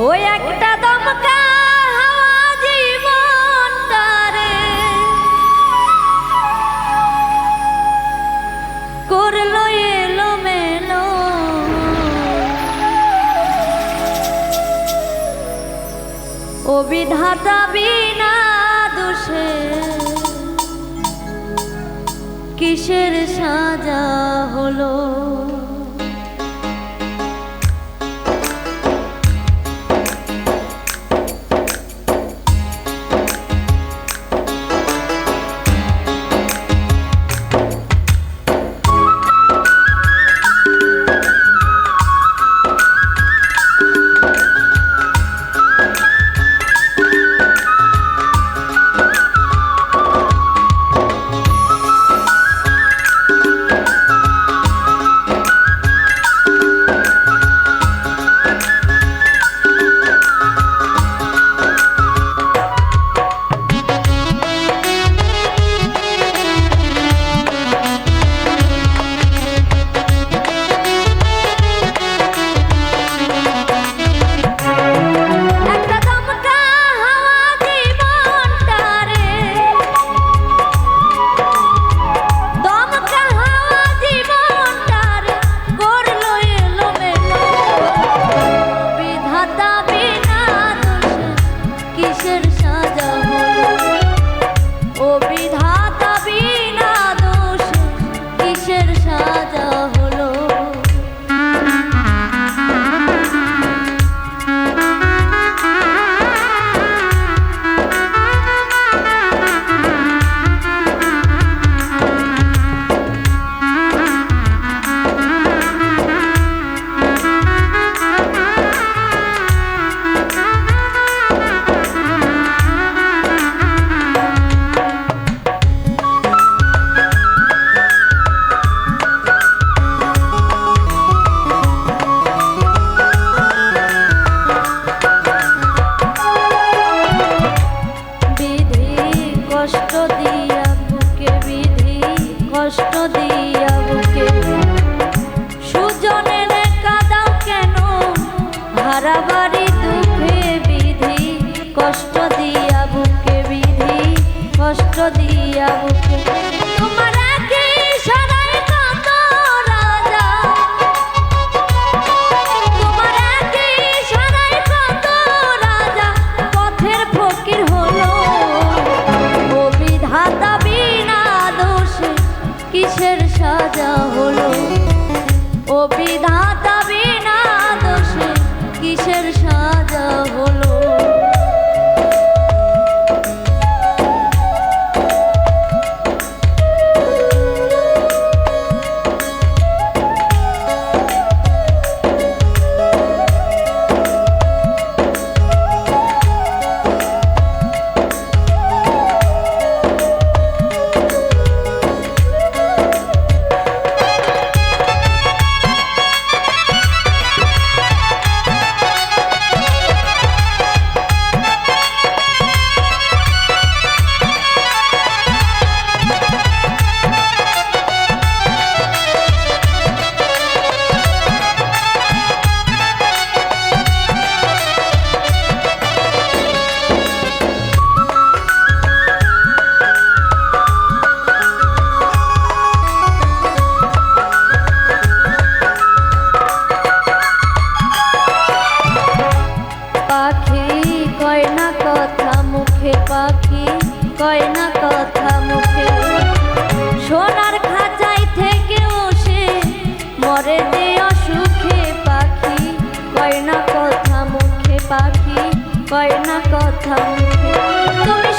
ওই একটা দমকা হাওয়া জীবনটারে করলো এলোমেলো, ও বিধাতা বিনা দোষে কিসের সাজা হলো। হারাবাড়ি দুঃখে বিধি কষ্ট দিয়া বুকে, বিধি কষ্ট দিয়া বুকে। তোমার কি সারাই কত রাজা, তোমার কি সারাই কত রাজা পথের ফকির হলো। ও বিধাতা বিনা দোষে কিসের সাজা হলো। ও বিধাতা বিনা দোষে কিসের সাজা হলো। পাখি কয় না কথা মুখে, সোনার খাঁচাই থেকে সে মরে যে অসুখে। পাখি কয় না কথা মুখে, পাখি কয় না কথা মুখে। তুমি